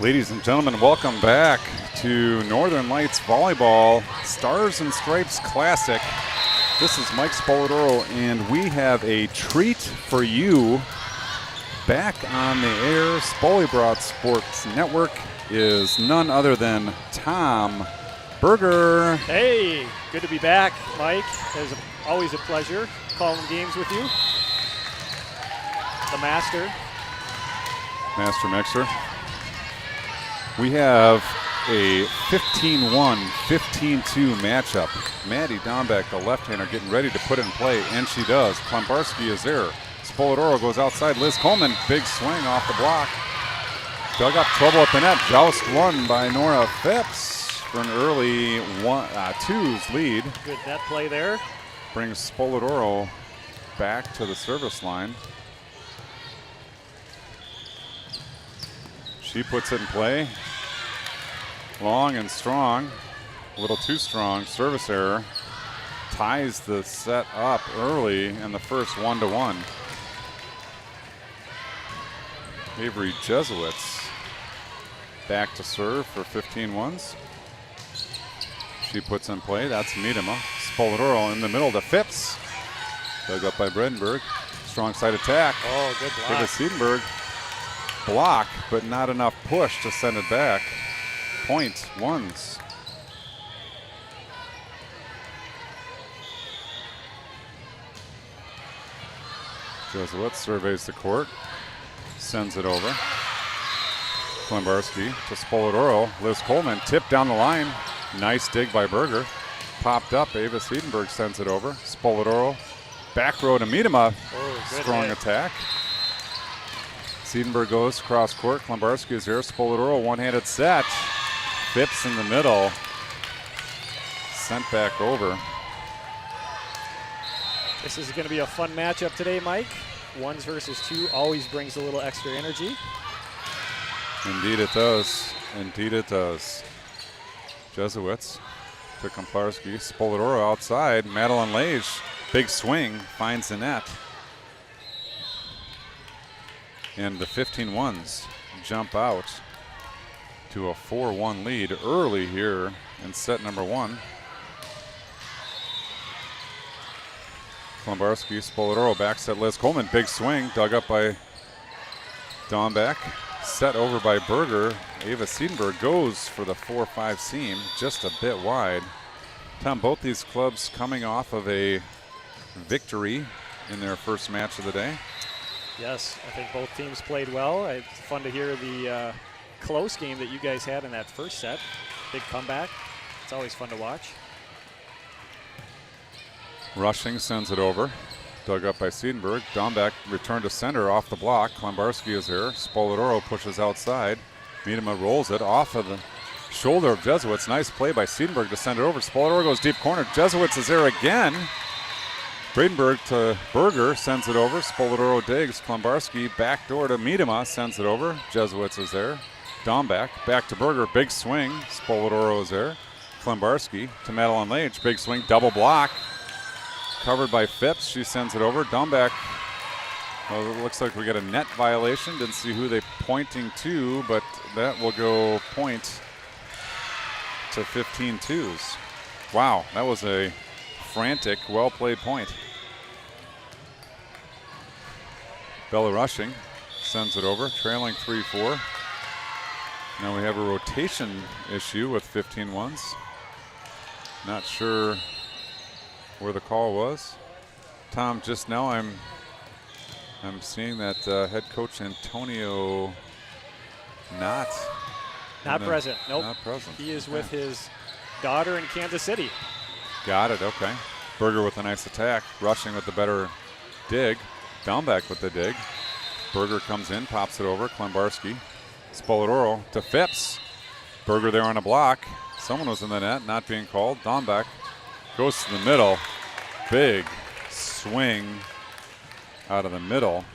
Ladies and gentlemen, welcome back to Northern Lights Volleyball Stars and Stripes Classic. This is Mike Spoladoro, and we have a treat for you. Back on the air, Spolibrat Sports Network is none other than Tom Berger. Hey, good to be back, Mike. It's always a pleasure calling games with you. The Master Mixer. We have a 15-1, 15-2 matchup. Maddie Dombeck, the left-hander, getting ready to put it in play, and she does. Klembarski is there. Spoladoro goes outside. Liz Coleman, big swing off the block. Dug up trouble at the net. Joust won by Nora Phipps for an early 2's lead. Good net play there. Brings Spoladoro back to the service line. She puts it in play. Long and strong. A little too strong. Service error. Ties the set up early in the first 1-1. Avery Jesuits back to serve for 15-1s. She puts in play. That's Miedema. Spoladoro in the middle to Phipps. Dug up by Bredenberg. Strong side attack. Oh, good block. Davis Siedenberg. Block, but not enough push to send it back. Point ones. Jesuit surveys the court, sends it over. Klembarski to Spoladoro. Liz Coleman tipped down the line. Nice dig by Berger. Popped up. Ava Siedenberg sends it over. Spoladoro back row to Miedema. Oh, good Strong hit. attack. Siedenberg goes cross court. Klembarski is there. Spoladoro one-handed set. Phipps in the middle. Sent back over. This is going to be a fun matchup today, Mike. 1s versus 2 always brings a little extra energy. Indeed it does. Indeed it does. Jesuits to Klembarski. Spoladoro outside. Madeline Lage. Big swing. Finds the net. And the 15-1s jump out to a 4-1 lead early here in set number 1. Klembarski, Spoladoro back set Liz Coleman. Big swing dug up by Dombeck. Set over by Berger. Ava Siedenberg goes for the 4-5 seam, just a bit wide. Tom, both these clubs coming off of a victory in their first match of the day. Yes, I think both teams played well. It's fun to hear the close game that you guys had in that first set. Big comeback. It's always fun to watch. Rushing sends it over. Dug up by Siedenberg. Dombeck returned to center off the block. Klembarski is there. Spoladoro pushes outside. Miedema rolls it off of the shoulder of Jesuits. Nice play by Siedenberg to send it over. Spoladoro goes deep corner. Jesuits is there again. Bredenberg to Berger, sends it over. Spoladoro digs. Klembarski backdoor to Miedema, sends it over. Jesuits is there. Dombeck back to Berger, big swing. Spoladoro is there. Klembarski to Madeline Lage, big swing, double block. Covered by Phipps, she sends it over. Dombeck, well, it looks like we got a net violation. Didn't see who they pointing to, but that will go point to 15-2s. Wow, that was a frantic, well-played point. Bella Rushing sends it over, trailing 3-4. Now we have a rotation issue with 15-1s. Not sure where the call was. Tom, just now I'm seeing that head coach Antonio not Present. Nope. Not present. He is with his daughter in Kansas City. Got it, okay. Berger with a nice attack. Rushing with the better dig. Dombeck with the dig. Berger comes in, pops it over. Klembarski. Spoladoro to Phipps. Berger there on a block. Someone was in the net, not being called. Dombeck goes to the middle. Big swing out of the middle.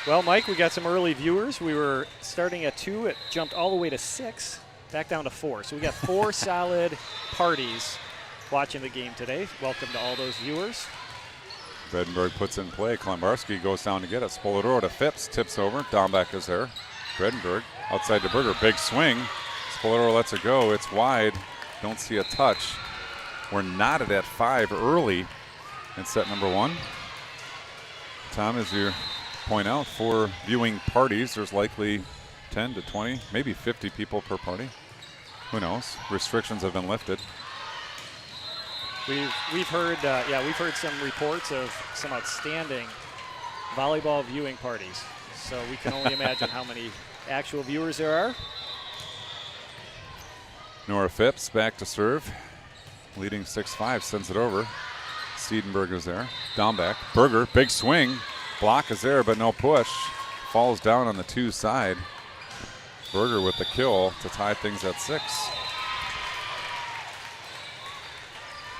Well, Mike, we got some early viewers. We were starting at 2. It jumped all the way to 6, back down to 4. So we got 4 solid parties watching the game today. Welcome to all those viewers. Bredenberg puts in play. Klembarski goes down to get it. Spoladoro to Phipps, tips over. Dombeck is there. Bredenberg Outside to Berger, big swing. Spoleto lets it go. It's wide. Don't see a touch. We're knotted at 5 early in set number 1. Tom, as you point out, for viewing parties, there's likely 10 to 20, maybe 50 people per party. Who knows? Restrictions have been lifted. We've heard some reports of some outstanding volleyball viewing parties. So we can only imagine how many actual viewers there are. Nora Phipps back to serve, leading 6-5, sends it over. Siedenberg is there. Dombeck. Berger, big swing. Block is there, but no push. Falls down on the 2 side. Berger with the kill to tie things at 6.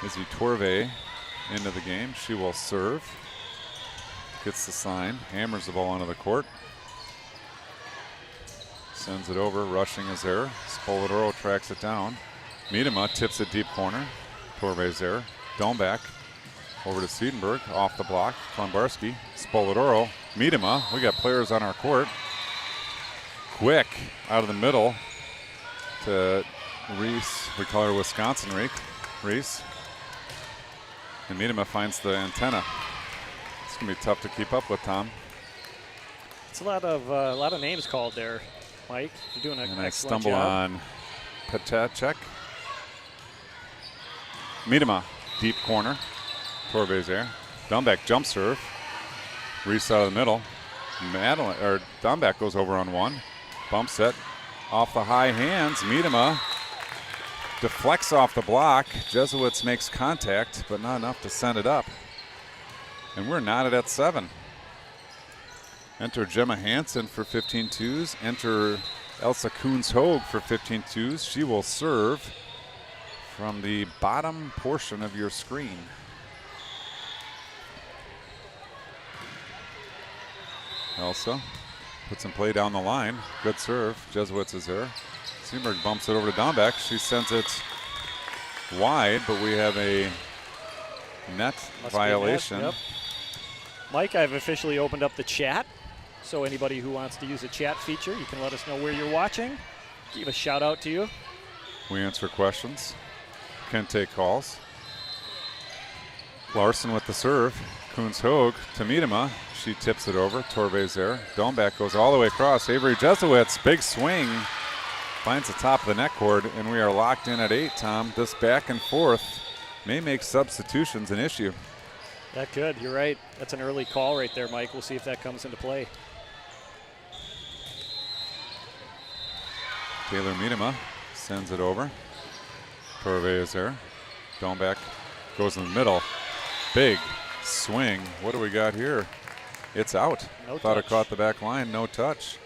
Izzy Torve into the game. She will serve. Gets the sign. Hammers the ball onto the court. Sends it over. Rushing is there. Spoleto tracks it down. Miedema tips it deep corner. Torve's there. Dombeck over to Siedenberg. Off the block. Klembarski. Spoleto. Miedema. We got players on our court. Quick out of the middle to Reese. We call her Wisconsin Reese. And Miedema finds the antenna. It's going to be tough to keep up with, Tom. It's a lot of names called there, Mike. You're doing an and excellent I stumble job. on Petacek. Miedema, deep corner. Torve's there. Dombeck jump serve. Reese out of the middle. Dombeck goes over on 1. Bump set off the high hands. Miedema deflects off the block. Jesuits makes contact, but not enough to send it up. And we're knotted at 7. Enter Gemma Hansen for 15-2s. Enter Elsa Koons-Hogue for 15-2s. She will serve from the bottom portion of your screen. Elsa puts some play down the line. Good serve. Jesuits is there. Siedenberg bumps it over to Dombeck. She sends it wide, but we have a net violation. Yep. Mike, I've officially opened up the chat. So anybody who wants to use the chat feature, you can let us know where you're watching. Give a shout out to you. We answer questions. Can take calls. Larson with the serve. Koons-Hogue to Miedema. She tips it over. Torve's there. Dombeck goes all the way across. Avery Jesuits, big swing. Finds the top of the net cord, and we are locked in at 8, Tom. This back and forth may make substitutions an issue. That could. You're right. That's an early call right there, Mike. We'll see if that comes into play. Taylor Miedema sends it over. Torve is there. Dombeck goes in the middle. Big swing. What do we got here? It's out. No Thought touch. it caught the back line. No touch.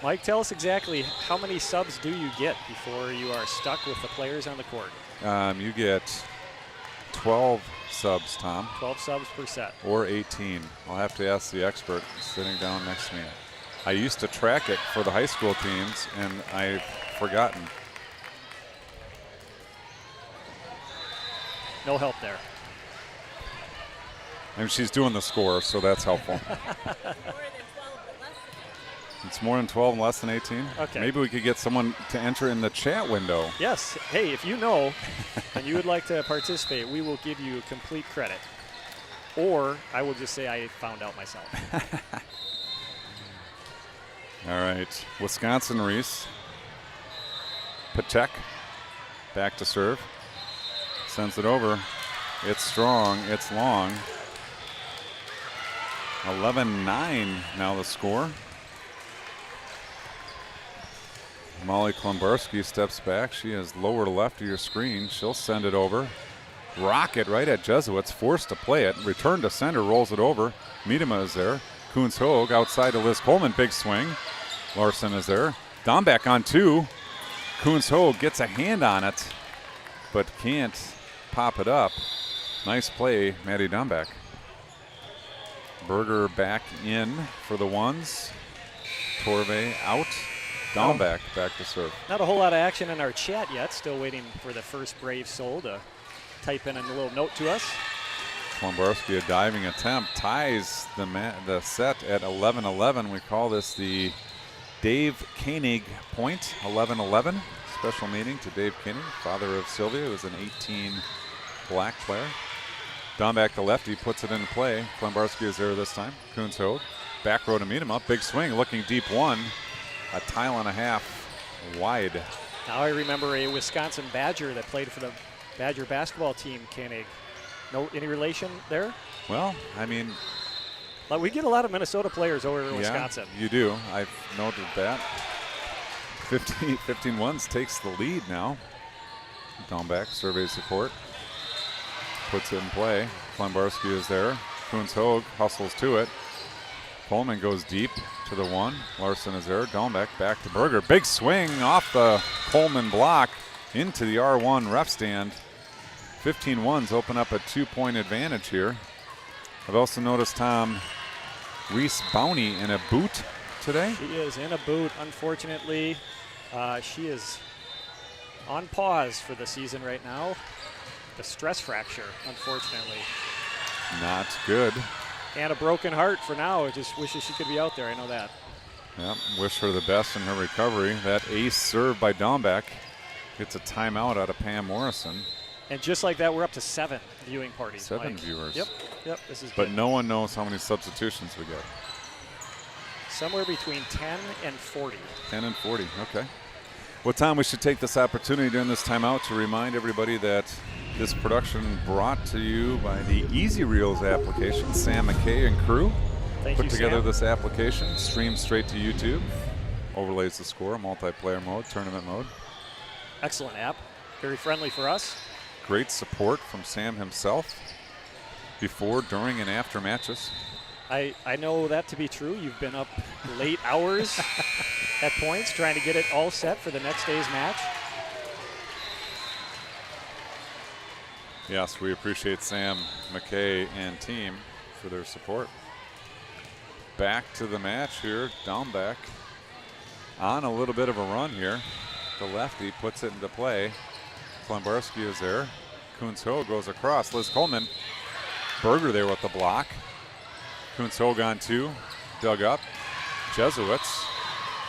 Mike, tell us exactly how many subs do you get before you are stuck with the players on the court? You get 12 subs, Tom. 12 subs per set. Or 18. I'll have to ask the expert sitting down next to me. I used to track it for the high school teams, and I've forgotten. No help there. And she's doing the score, so that's helpful. It's more than 12 and less than 18? Okay. Maybe we could get someone to enter in the chat window. Yes. Hey, if you know and you would like to participate, we will give you complete credit. Or I will just say I found out myself. All right. Wisconsin Reese. Patek back to serve. Sends it over. It's strong. It's long. 11-9 now the score. Molly Klembarski steps back. She is lower left of your screen. She'll send it over. Rocket right at Jesuits. Forced to play it. Return to center. Rolls it over. Miedema is there. Koons-Hogue outside to Liz Coleman. Big swing. Larson is there. Dombeck on 2. Koons-Hogue gets a hand on it, but can't pop it up. Nice play, Maddie Dombeck. Berger back in for the ones. Torve out. Dombeck back to serve. Not a whole lot of action in our chat yet. Still waiting for the first Brave soul to type in a little note to us. Klombarski, a diving attempt, ties the set at 11-11. We call this the Dave Koenig point, 11-11. Special meeting to Dave Koenig, father of Sylvia, who was an 18 black player. Dombeck, the lefty, puts it into play. Klombarski is there this time. Kuhnshog, back row to meet him up. Big swing, looking deep one. A tile and a half wide. Now I remember a Wisconsin Badger that played for the Badger basketball team, Koenig. No, any relation there? Well, I mean, we get a lot of Minnesota players over in yeah, Wisconsin. You do. I've noted that. 15-1s takes the lead now. Dombeck surveys the court. Puts it in play. Klombarski is there. Kuhnshog hustles to it. Coleman goes deep to the one. Larson is there. Dombeck back to Berger. Big swing off the Coleman block into the R1 ref stand. 15-1s open up a 2-point advantage here. I've also noticed, Tom, Reese Bowney in a boot today. She is in a boot, unfortunately. She is on pause for the season right now. The stress fracture, unfortunately. Not good. And a broken heart for now. Just wishes she could be out there. I know that. Yep, wish her the best in her recovery. That ace serve by Dombeck gets a timeout out of Pam Morrison. And just like that, we're up to 7 viewing parties. 7 Mike. viewers. Yep, this is But good. no one knows how many substitutions we get. Somewhere between 10 and 40. 10 and 40, okay. Well, Tom, we should take this opportunity during this timeout to remind everybody that this production brought to you by the Easy Reels application. Sam McKay and crew Thank put you, together Sam. this application, streams straight to YouTube, overlays the score, multiplayer mode, tournament mode. Excellent app. Very friendly for us. Great support from Sam himself before, during, and after matches. I know that to be true. You've been up late hours at points trying to get it all set for the next day's match. Yes, we appreciate Sam McKay and team for their support. Back to the match here. Dombeck on a little bit of a run here. The lefty puts it into play. Klombarski is there. Kuhnshog goes across. Liz Coleman. Berger there with the block. Kuhnshog on 2. Dug up. Jesuits.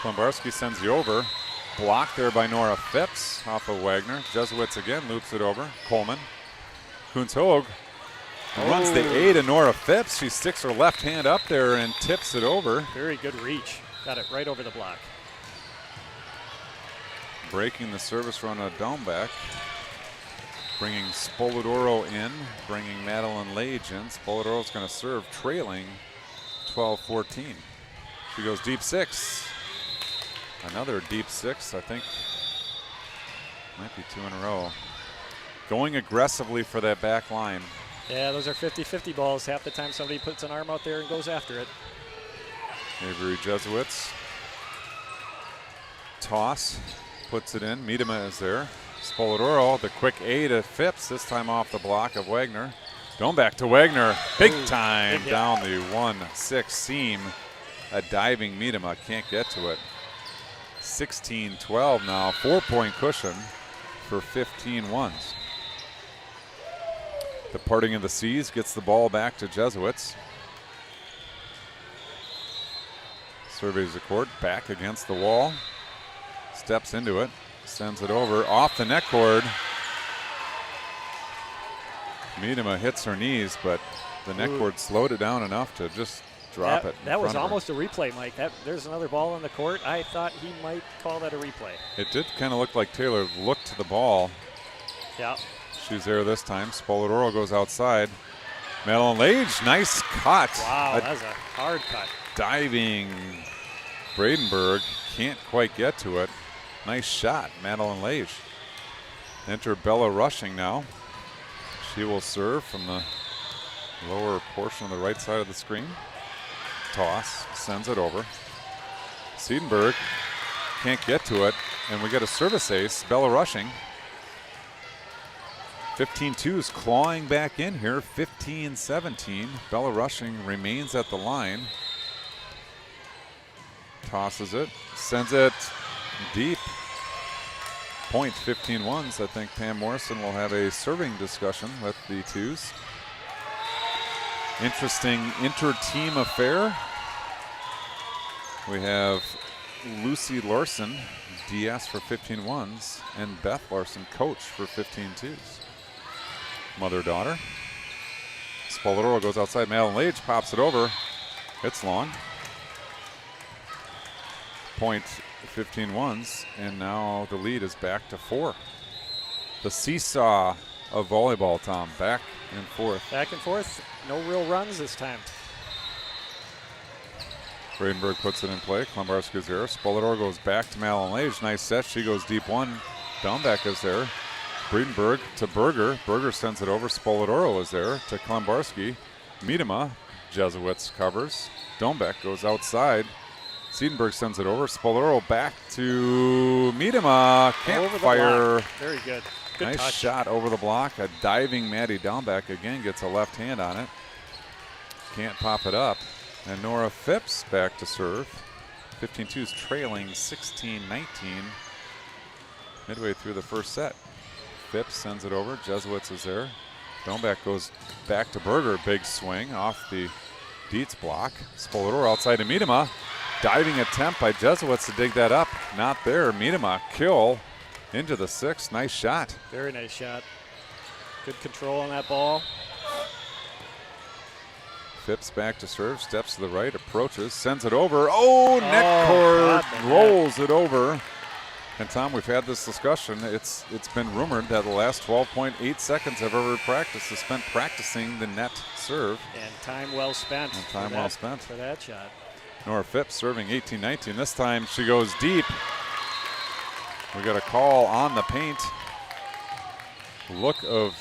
Klombarski sends you over. Blocked there by Nora Phipps off of Wagner. Jesuits again loops it over. Coleman. Kuhnshog runs the A to Nora Phipps. She sticks her left hand up there and tips it over. Very good reach. Got it right over the block. Breaking the service run of Dombeck. Bringing Spolidoro in, bringing Madeline Lage in. Spolidoro's going to serve, trailing 12-14. She goes deep 6. Another deep 6, I think. Might be 2 in a row. Going aggressively for that back line. Yeah, those are 50-50 balls. Half the time somebody puts an arm out there and goes after it. Avery Jesuits. Toss, puts it in. Miedema is there. Spolidoro, the quick A to Phipps, this time off the block of Wagner. Dombeck to Wagner, big time big down the 1-6 seam. A diving Miedema, can't get to it. 16-12 now, 4-point cushion for 15-1s. The parting of the seas gets the ball back to Jesuits. Surveys the court, back against the wall. Steps into it, sends it over, off the net cord. Miedema hits her knees, but the net cord slowed it down enough to just drop it. That was almost a replay, Mike. There's another ball on the court. I thought he might call that a replay. It did kind of look like Taylor looked to the ball. Yeah. She's there this time. Spolidoro goes outside. Madeline Lage, nice cut. Wow, that was a hard cut. Diving Bradenberg, can't quite get to it. Nice shot, Madeline Lage. Enter Bella Rushing now. She will serve from the lower portion of the right side of the screen. Toss, sends it over. Siedenberg can't get to it, and we get a service ace, Bella Rushing. 15-2 is clawing back in here, 15-17. Bella Rushing remains at the line. Tosses it, sends it deep. Point 15-1s. I think Pam Morrison will have a serving discussion with the twos. Interesting inter-team affair. We have Lucy Larson, DS for 15-1s, and Beth Larson, coach for 15-2s. Mother-daughter. Spoladoro goes outside. Madeline Lage pops it over. It's long. Point 15-1s, and now the lead is back to 4. The seesaw of volleyball, Tom. Back and forth. Back and forth. No real runs this time. Bradenburg puts it in play. Klembarski's there. Spolador goes back to Madeline Lage. Nice set. She goes deep one. Dombeck is there. Bradenburg to Berger. Berger sends it over. Spoladoro is there to Klembarski. Miedema. Jesuits covers. Dombeck goes outside. Siedenberg sends it over. Spoladoro back to Miedema. Can't Over the fire. block. Very good. Good Nice touch. shot over the block. A diving Maddie Dombeck again gets a left hand on it. Can't pop it up. And Nora Phipps back to serve. 15-2's trailing 16-19 midway through the first set. Phipps sends it over. Jesuits is there. Dombeck goes back to Berger. Big swing off the Dietz block. Spolador outside to Miedema. Diving attempt by Jesuits to dig that up. Not there. Miedema kill into the 6. Nice shot. Very nice shot. Good control on that ball. Phipps back to serve, steps to the right, approaches, sends it over. Oh, net God, cord the rolls it over. And Tom, we've had this discussion. It's been rumored that the last 12.8 seconds of every practice is spent practicing the net serve. And time well spent. And time well spent. For that shot. Nora Phipps serving 18-19. This time she goes deep. We got a call on the paint. Look of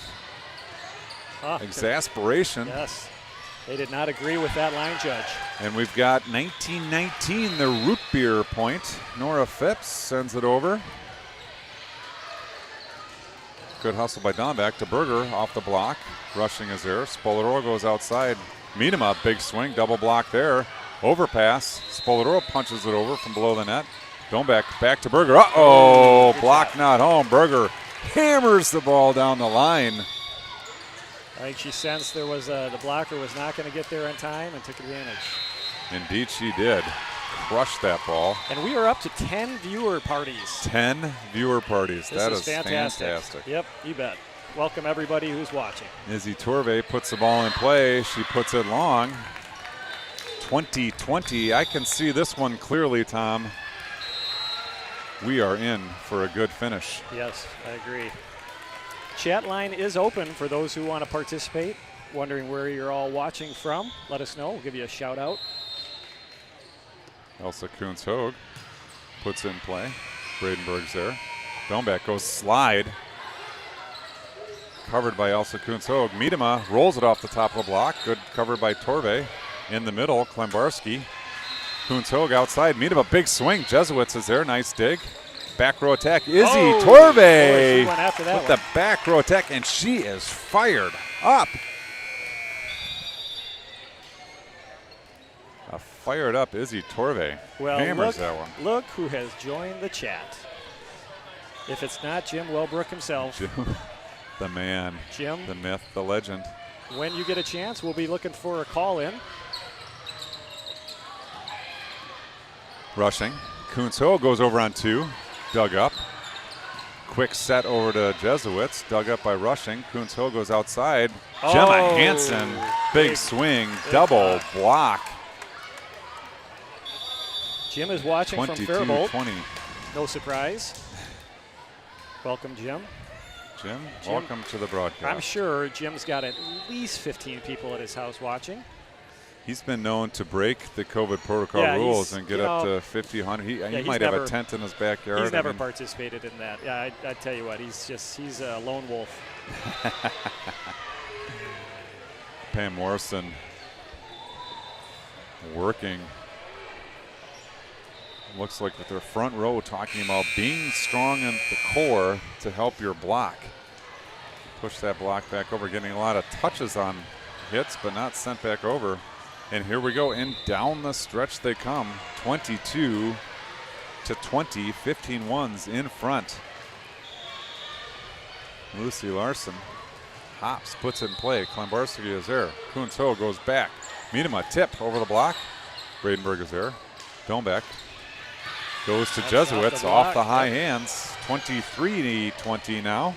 exasperation. Yes. They did not agree with that line judge. And we've got 19-19, the root beer point. Nora Phipps sends it over. Good hustle by Dombeck to Berger off the block. Rushing is there. Spoladoro goes outside. Miedema, big swing, double block there. Overpass. Spoladoro punches it over from below the net. Dombeck back to Berger. Uh-oh, block not home. Berger hammers the ball down the line. I think she sensed there was the blocker was not going to get there in time and took advantage. Indeed she did. Crushed that ball. And we are up to 10 viewer parties. 10 viewer parties. This that is is fantastic. Yep, you bet. Welcome everybody who's watching. Izzy Torve puts the ball in play. She puts it long. 20-20. I can see this one clearly, Tom. We are in for a good finish. Yes, I agree. Chat line is open for those who want to participate. Wondering where you're all watching from, let us know. We'll give you a shout out. Elsa Kuntz-Hoag puts it in play. Bradenburg's there. Dombeck goes slide. Covered by Elsa Kuntz-Hoag. Miedema rolls it off the top of the block. Good covered by Torve. In the middle, Klembarski. Kuntz-Hoag outside. Miedema, big swing. Jesuits is there. Nice dig. Back row attack. Izzy Torve boy, she went after that with the back row attack, and she is fired up. A fired up Izzy Torve. Well, hammers that one. Look who has joined the chat. If it's not Jim Wellbrook himself. Jim, the man, Jim, the myth, the legend. When you get a chance, we'll be looking for a call in. Rushing. Kuntz-Hoag goes over on 2. Dug up. Quick set over to Jesuits. Dug up by Rushing. Kuntz-Hoag goes outside. Gemma Hansen. Big swing. Double block. Jim is watching from Faribault. 22-20. No surprise. Welcome, Jim. Jim, welcome to the broadcast. I'm sure Jim's got at least 15 people at his house watching. He's been known to break the COVID protocol rules and get up to 50, 100. He might have a tent in his backyard. He's never participated in that. Yeah, I tell you what, he's a lone wolf. Pam Morrison working. Looks like with their front row talking about being strong in the core to help your block. Push that block back over, getting a lot of touches on hits, but not sent back over. And here we go, and down the stretch they come. 22-20, 15-1s in front. Lucy Larson hops, puts it in play. Klembarski is there. Kuntz-Ho goes back. Miedema tip over the block. Bradenberg is there. Dombeck goes to Jesuits off the high hands. 23-20 now.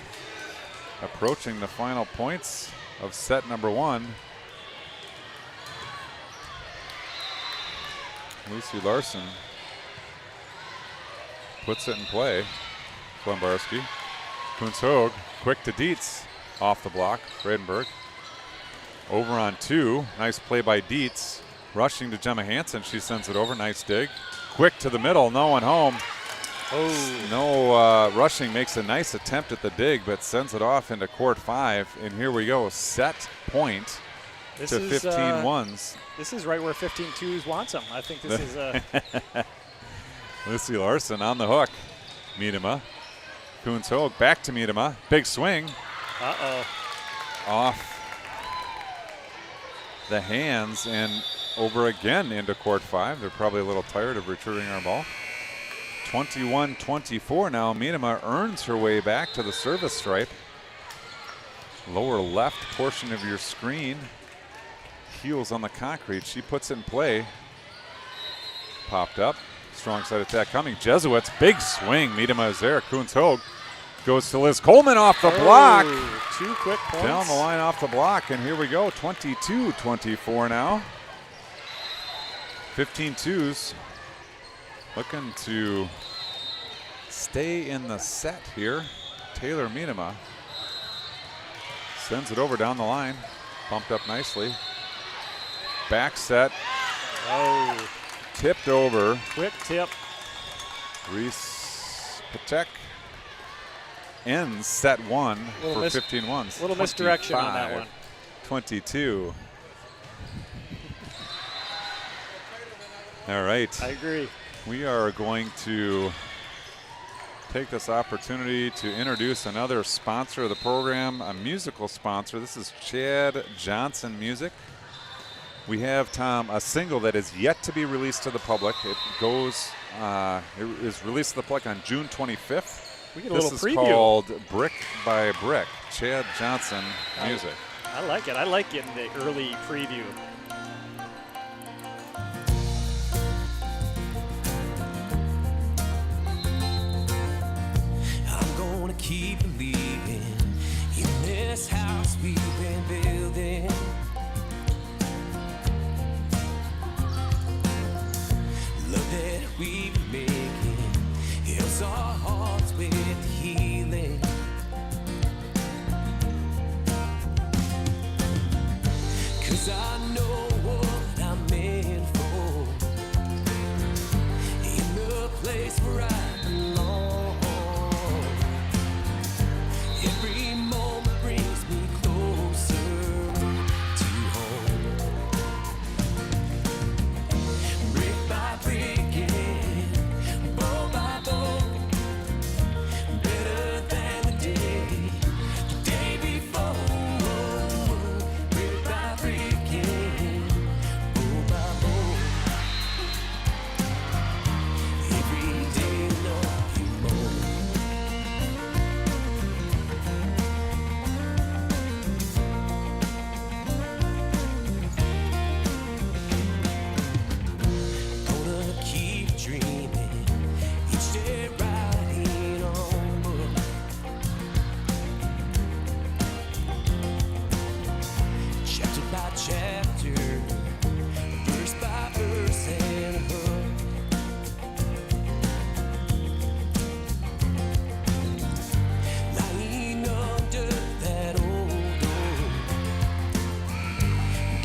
Approaching the final points of set number 1. Lucy Larson puts it in play. Klembarski. Kuntz-Ho quick to Dietz. Off the block. Bradenberg. Over on 2. Nice play by Dietz. Rushing to Gemma Hansen. She sends it over. Nice dig. Quick to the middle. No one home. Oh. No rushing. Makes a nice attempt at the dig, but sends it off into court 5. And here we go. Set point to 15 ones. This is right where 15 twos wants them. I think this is Lucy Larson on the hook. Miedema. Kuntz-Ho back to Miedema. Big swing. Uh-oh. Off the hands and over again into court 5. They're probably a little tired of retrieving our ball. 21-24 now. Miedema earns her way back to the service stripe. Lower left portion of your screen. Heels on the concrete. She puts it in play. Popped up. Strong side attack coming. Jesuits, big swing. Miedema is there. Kuntz-Ho goes to Liz Coleman off the block. 2 quick points. Down the line off the block, and here we go. 22-24 now. 15 twos. Looking to stay in the set here. Taylor Miedema sends it over down the line. Bumped up nicely. Back set. Oh. Tipped over. Quick tip. Reese Patek ends set 1 for 15 ones. Little misdirection on that one. 22. All right. I agree. We are going to take this opportunity to introduce another sponsor of the program, a musical sponsor. This is Chad Johnson Music. We have, Tom, a single that is yet to be released to the public. It is released to the public on June 25th. We get a little preview. This is called Brick by Brick, Chad Johnson Music. I like it. I like getting the early preview. I'm gonna keep believing in this house we've been building. Love that we've been making heals our hearts with healing. Cause I know what I'm meant for, in the place where I belong. Every moment brings me closer to home. Brick by brick, yeah, bow by bow, better than the day before. Brick by brick, yeah, bow by bow. Every day, love you more. Gonna keep dreaming each day, writing on book. Chapter by chapter, verse by verse, and a hook. Lying under that old oak,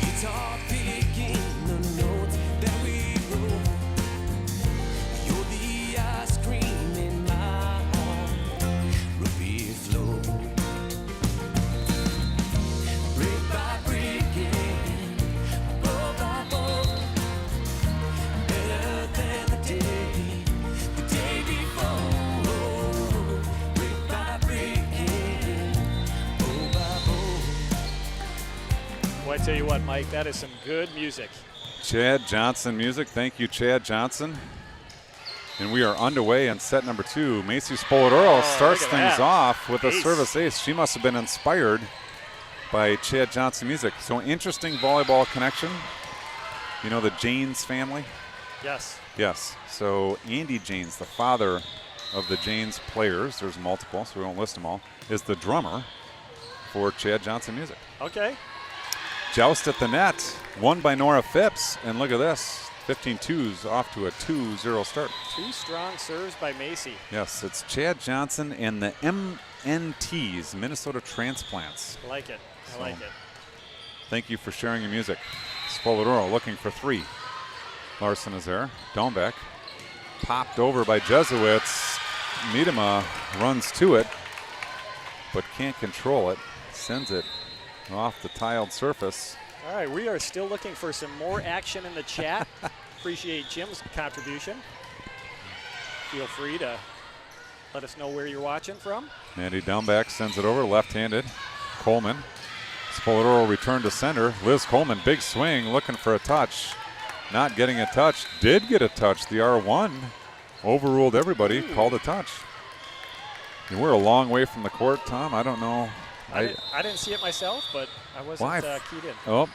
guitar picking the notes that we wrote. You're the ice cream in my heart, ruby flow. Brick by brick, yeah, bow by bow, better than the day before. Brick by brick, yeah, bow by bow. Well, I tell you what, Mike, that is some good music. Chad Johnson Music. Thank you, Chad Johnson. And we are underway in set number 2. Macy Spoladoro starts look at things that. off with a Ace. service ace. She must have been inspired by Chad Johnson Music. So interesting volleyball connection. You know the Janes family? Yes. Yes. So Andy Janes, the father of the Janes players, there's multiple, so we won't list them all, is the drummer for Chad Johnson Music. Okay. Joust at the net, won by Nora Phipps, and look at this, 15-2's off to a 2-0 start. 2 strong serves by Macy. Yes, it's Chad Johnson and the MNTs, Minnesota Transplants. I like it. I like it. Thank you for sharing your music. Spoladoro looking for 3. Larson is there. Dombeck popped over by Jesuits. Miedema runs to it, but can't control it. Sends it off the tiled surface. All right, we are still looking for some more action in the chat. Appreciate Jim's contribution. Feel free to let us know where you're watching from. Mandy Dombeck sends it over, left-handed. Coleman. Spoladoro returned to center. Liz Coleman, big swing, looking for a touch. Not getting a touch. Did get a touch. The R1 overruled everybody, called a touch. And we're a long way from the court, Tom. I don't know. I didn't see it myself, but I wasn't keyed in. Oh,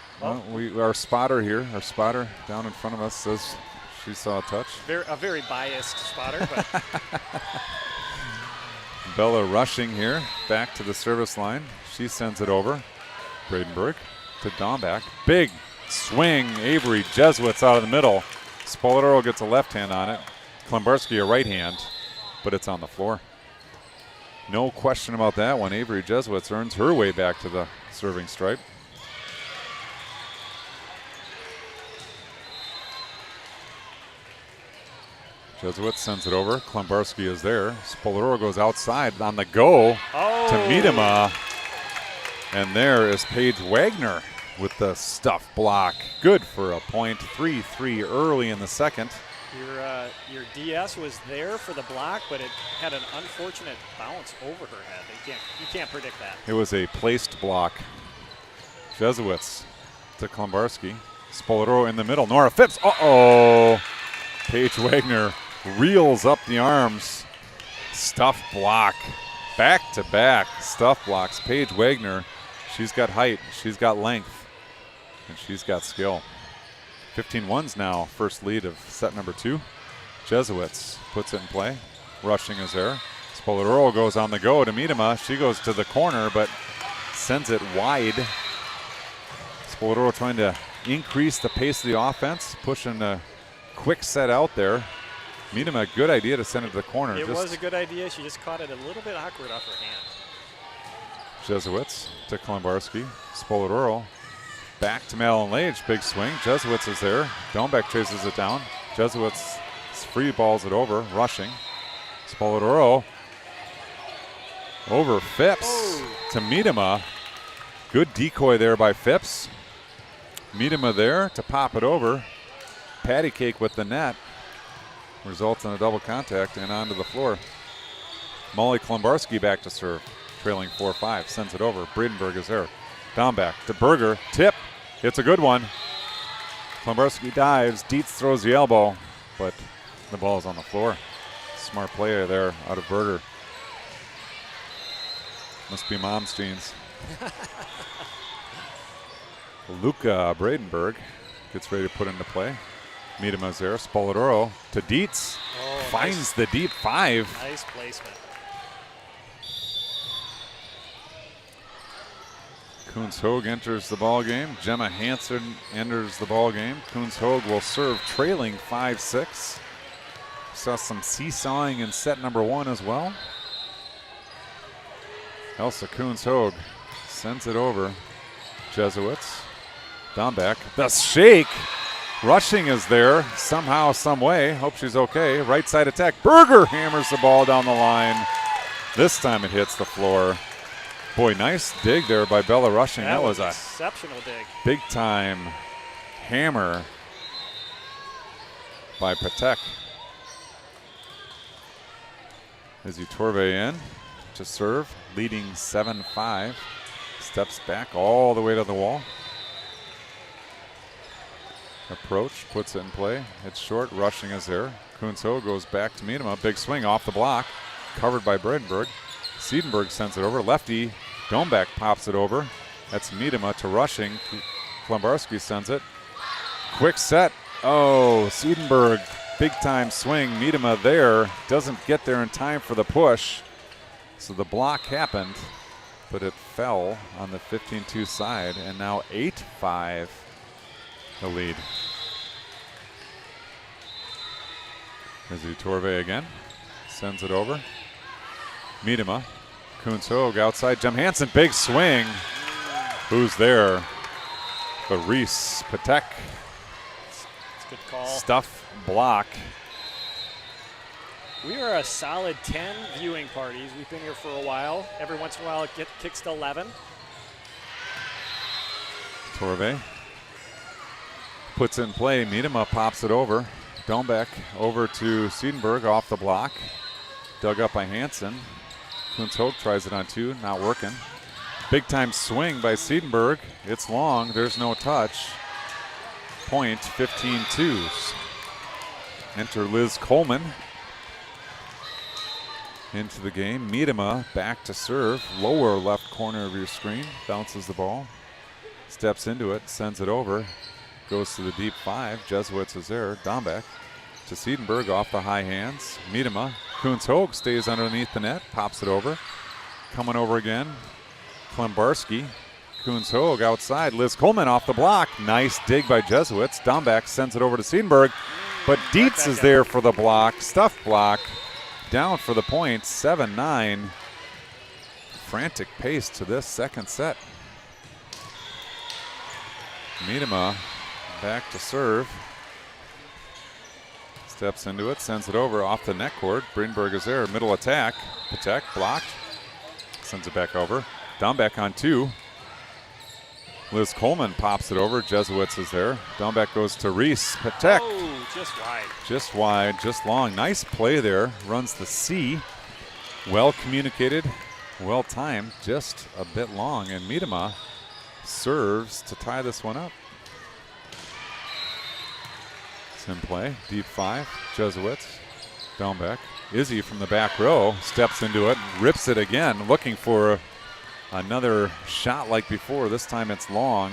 our spotter here, our spotter down in front of us says she saw a touch. A very biased spotter, but Bella rushing here, back to the service line. She sends it over. Bradenberg to Dombeck. Big swing. Avery Jesuits out of the middle. Spoladoro gets a left hand on it. Klembarski a right hand, but it's on the floor. No question about that one. Avery Jesuits earns her way back to the serving stripe. Jesuits sends it over. Klembarski is there. Spoladoro goes outside on the go to Miedema. And there is Paige Wagner with the stuff block. Good for a point. 3-3 early in the second. Your DS was there for the block, but it had an unfortunate bounce over her head. You can't predict that. It was a placed block. Jesuits to Klembarski. Spoladoro in the middle. Nora Phipps. Paige Wagner reels up the arms. Stuff block. Back to back stuff blocks. Paige Wagner, she's got height, she's got length, and she's got skill. 15-1's now, first lead of set number 2. Jesuits puts it in play. Rushing is there. Spoladoro goes on the go to Miedema. She goes to the corner, but sends it wide. Spoladoro trying to increase the pace of the offense, pushing a quick set out there. Miedema, good idea to send it to the corner. It was a good idea. She just caught it a little bit awkward off her hand. Jesuits to Klembarski. Spoladoro back to Madeline Lage. Big swing. Jesuits is there. Dombeck chases it down. Jesuits free balls it over. Rushing. Spoladoro over Phipps to Miedema. Good decoy there by Phipps. Miedema there to pop it over. Patty cake with the net. Results in a double contact and onto the floor. Molly Klembarski back to serve. Trailing 4-5. Sends it over. Bradenberg is there. Dombeck to Berger. Tip. It's a good one. Klembarski dives. Dietz throws the elbow, but the ball is on the floor. Smart play there out of Berger. Must be mom's jeans. Luca Bradenberg gets ready to put into play. Miedema's there. Spoladoro to Dietz. Finds the deep 5. Nice placement. Koons-Hogue enters the ball game. Gemma Hansen enters the ball game. Koons-Hogue will serve trailing 5-6. Saw some seesawing in set number 1 as well. Elsa Koons-Hogue sends it over. Jesuits. Dombeck. The shake. Rushing is there somehow, some way. Hope she's okay. Right side attack. Berger hammers the ball down the line. This time it hits the floor. Boy, nice dig there by Bella Rushing. That was a exceptional dig. Big time hammer by Patek. Izzy Torve in to serve, leading 7-5. Steps back all the way to the wall. Approach, puts it in play. It's short, Rushing is there. Koons-Hogue goes back to Miedema. Big swing off the block, covered by Bradenberg. Siedenberg sends it over. Lefty, Dombeck pops it over. That's Miedema to Rushing. Klembarski sends it. Quick set. Oh, Siedenberg, big time swing. Miedema there. Doesn't get there in time for the push. So the block happened, but it fell on the 15-2 side, and now 8-5 the lead. Izzy Torve again. Sends it over. Miedema. Kuntz Hogue outside. Jem Hansen, big swing. Who's there? But Reese Patek. It's a good call. Stuff block. We are a solid 10 viewing parties. We've been here for a while. Every once in a while it kicks to 11. Torve puts it in play. Miedema pops it over. Dombeck over to Siedenberg off the block. Dug up by Hansen. Kuntz Hogue tries it on 2, not working. Big time swing by Siedenberg. It's long, there's no touch. Point 15-2s. Enter Liz Coleman into the game. Miedema back to serve. Lower left corner of your screen. Bounces the ball. Steps into it, sends it over. Goes to the deep 5. Jesuits is there. Dombeck to Siedenberg off the high hands. Miedema. Kuntz Hogue stays underneath the net. Pops it over. Coming over again. Klembarski. Kuntz Hogue outside. Liz Coleman off the block. Nice dig by Jesuits. Dombeck sends it over to Siedenberg. But Dietz is there for the block. Stuff block. Down for the point. 7-9. Frantic pace to this second set. Miedema back to serve. Steps into it, sends it over off the net cord. Brynberg is there, middle attack. Patek blocked. Sends it back over. Dombeck on 2. Liz Coleman pops it over. Jesuits is there. Dombeck goes to Reese. Patek. Oh, just wide. Just wide, just long. Nice play there. Runs the C. Well communicated, well timed, just a bit long. And Miedema serves to tie this one up. It's in play. Deep 5. Jesuits. Dombeck. Izzy from the back row steps into it, rips it again, looking for another shot like before. This time it's long.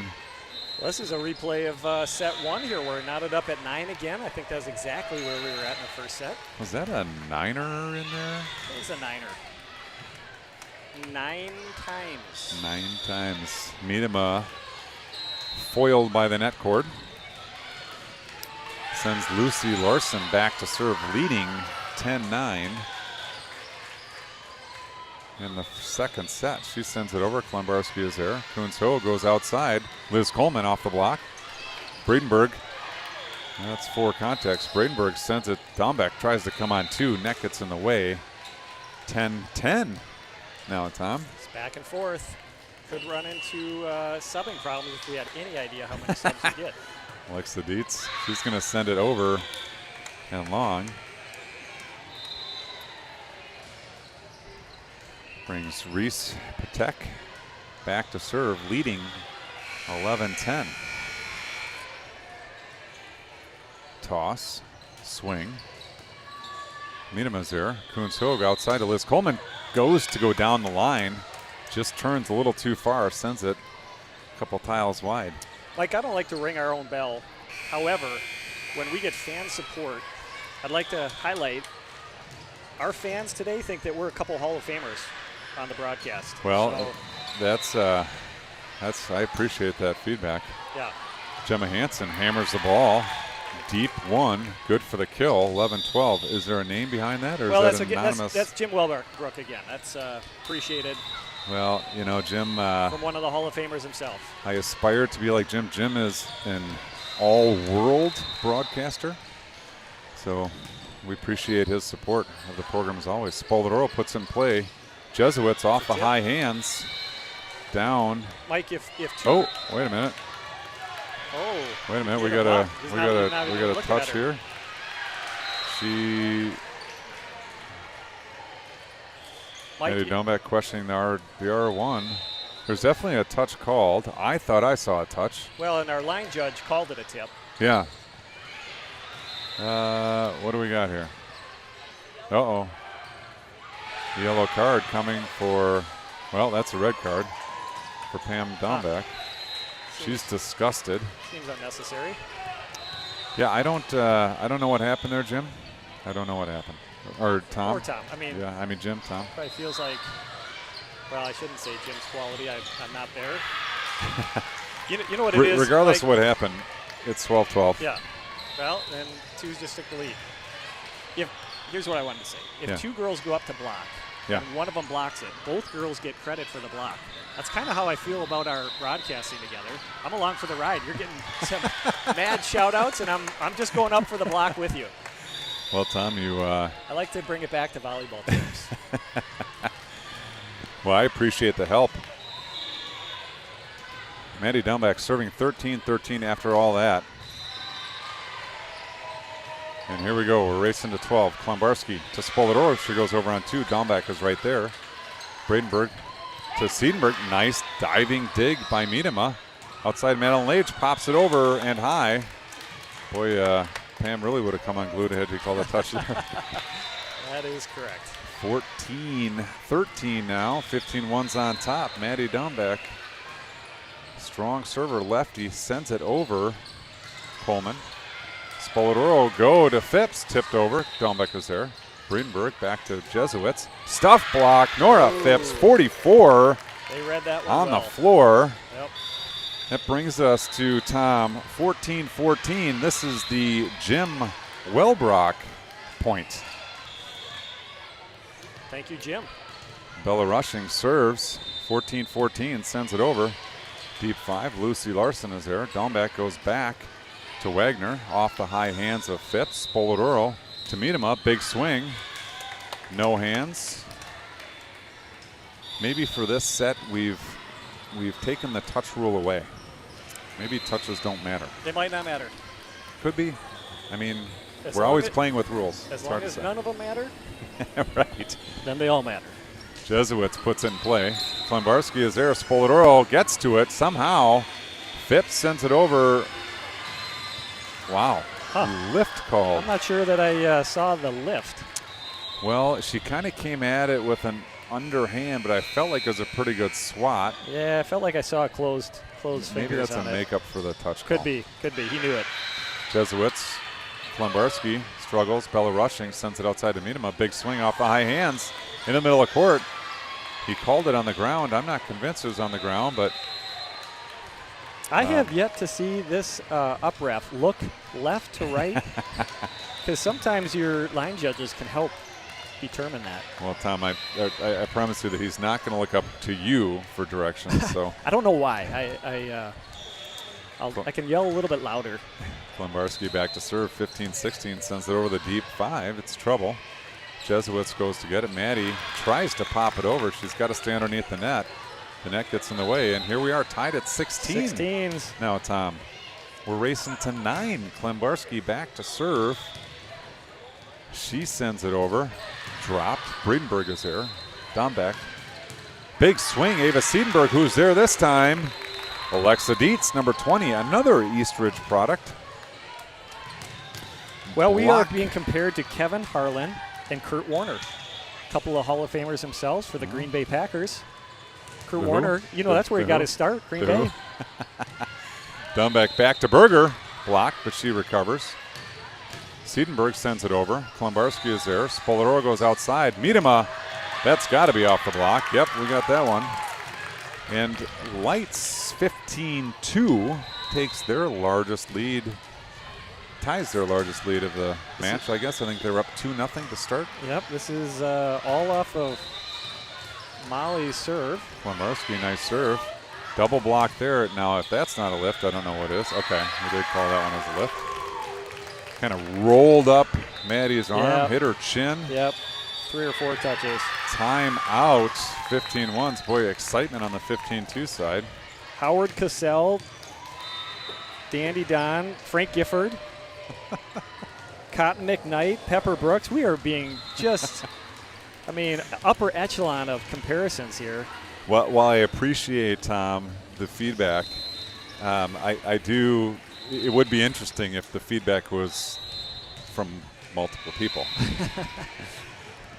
Well, this is a replay of set 1 here. We're knotted up at 9 again. I think that's exactly where we were at in the first set. Was that a 9er in there? It was a 9er. 9 times. 9 times. Miedema foiled by the net cord. Sends Lucy Larson back to serve, leading 10-9 in the second set. She sends it over. Klembarski is there. Kuntz Hogue goes outside. Liz Coleman off the block. Bradenberg. That's 4 contacts. Bradenberg sends it. Dombeck tries to come on 2. Net gets in the way. 10-10 now, Tom. It's back and forth. Could run into subbing problems if we had any idea how many subs we get. Alexa Dietz. She's going to send it over and long. Brings Reese Patek back to serve, leading 11-10. Toss, swing. Miedema's there. Kuntz Hogue outside to Liz Coleman. Goes to go down the line. Just turns a little too far, sends it a couple tiles wide. Mike, I don't like to ring our own bell. However, when we get fan support, I'd like to highlight our fans today think that we're a couple Hall of Famers on the broadcast. Well, so, that's I appreciate that feedback. yeah. Gemma Hansen hammers the ball. Deep 1, good for the kill, 11-12. Is there a name behind that, or Well, is that anonymous? that's Jim Welbrook again. That's appreciated Well, you know, Jim, from one of the Hall of Famers himself. I aspire to be like Jim. Jim is an all-world broadcaster, so we appreciate his support of the program as always. Spoladoro puts in play. Jesuits off the high hands, down. Mike, if two, Oh, wait a minute. Wait a minute. We Get got a a block. He's we not got even- a not we even got a looking touch at her. here. She Mike, Eddie Dombeck questioning the R1. There's definitely a touch called. I thought I saw a touch. well, and our line judge called it a tip. Yeah. What do we got here? Uh-oh. Yellow card coming for, well, that's a red card. for Pam Dombeck. She's disgusted. Seems unnecessary. Yeah, I don't know what happened there, Jim. I don't know what happened. Or Tom. Or Tom. I mean, Yeah, I mean Jim, Tom. probably feels like, well, I shouldn't say Jim's quality. I'm not there. you know what it is? Regardless like, of what happened, it's 12-12. Yeah. Well, then twos just took the lead. Here's what I wanted to say. If Yeah. two girls go up to block, Yeah. and one of them blocks it, both girls get credit for the block. That's kind of how I feel about our broadcasting together. I'm along for the ride. You're getting some mad shout-outs, and I'm just going up for the block with you. Well, Tom, you I like to bring it back to volleyball teams. well, I appreciate the help. Maddie Dombeck serving 13-13 after all that. And here we go. We're racing to 12. Klombarski to Spoladoro. She goes over on 2. Dombeck is right there. Bradenberg to Siedenberg. Nice diving dig by Miedema. Outside Madeline Lage pops it over and high. Boy, Pam really would have come unglued had he called a touch there. That is correct. 14-13 now. 15-1's on top. Maddie Dombeck. Strong server lefty sends it over. Coleman. Spoladoro go to Phipps. Tipped over. Dombeck is there. Breedenberg back to Jesuits. Stuff block. Nora Phipps, 44 They read that one on well. the floor. Yep. That brings us to Tom, 14-14. This is the Jim Welbrock point. Thank you, Jim. Bella Rushing serves. 14-14, sends it over. Deep 5, Lucy Larson is there. Dombeck goes back to Wagner, off the high hands of Phipps. Spoladoro to Miedema, big swing. No hands. Maybe for this set, we've taken the touch rule away. Maybe touches don't matter. They might not matter. Could be. I mean, As we're long always as- playing with rules. As It's long hard to as say. none of them matter, Right. then they all matter. Jesuits puts in play. Klombarski is there. Spoladoro gets to it somehow. Phipps sends it over. Wow. Lift called. I'm not sure that I saw the lift. Well, she kind of came at it with an underhand, but I felt like it was a pretty good swat. Yeah, I felt like I saw a closed Maybe fingers that's a on it. makeup for the touch call. Could be. He knew it. Jesuits. Klombarski struggles. Bella Rushing sends it outside to Miedema. Big swing off the high hands in the middle of court. He called it on the ground. I'm not convinced it was on the ground, but I have yet to see this up ref look left to right, because sometimes your line judges can help determine that. well, Tom, I promise you that he's not going to look up to you for directions. So I don't know why. I can yell a little bit louder. Klombarski back to serve. 15-16 sends it over the deep 5. It's trouble. Jesuits goes to get it. Maddie tries to pop it over. She's got to stay underneath the net. The net gets in the way, and here we are tied at 16. 16s. Now, Tom, we're racing to 9. Klombarski back to serve. She sends it over. Dropped. Breedenberg is there. Dombeck. Big swing. Ava Siedenberg, who's there this time. Alexa Dietz, number 20, another Eastridge product. Well, we Block. are being compared to Kevin Harlan and Kurt Warner, a couple of Hall of Famers themselves for the Green Bay Packers. Kurt The who? Warner, you know, The- that's where he the got who? his start, Green The Bay. who? Dombeck back to Berger. Blocked, but she recovers. Siedenberg sends it over. Klombarski is there. Spoladoro goes outside. Miedema, that's got to be off the block. Yep, we got that one. And Lights 15-2 takes their largest lead, ties their largest lead of the match, I guess. I think they're up 2-0 to start. Yep, this is all off of Molly's serve. Klombarski, nice serve. Double block there. Now, if that's not a lift, I don't know what is. Okay, we did call that one as a lift. Kind of rolled up Maddie's arm, Yep. hit her chin. Yep, 3 or 4 touches. Time out. 15-1s. Boy, excitement on the 15-2 side. Howard Cassell, Dandy Don, Frank Gifford, Cotton McKnight, Pepper Brooks. We are being just, I mean, upper echelon of comparisons here. Well, while I appreciate, Tom, the feedback, I do, it would be interesting if the feedback was from multiple people.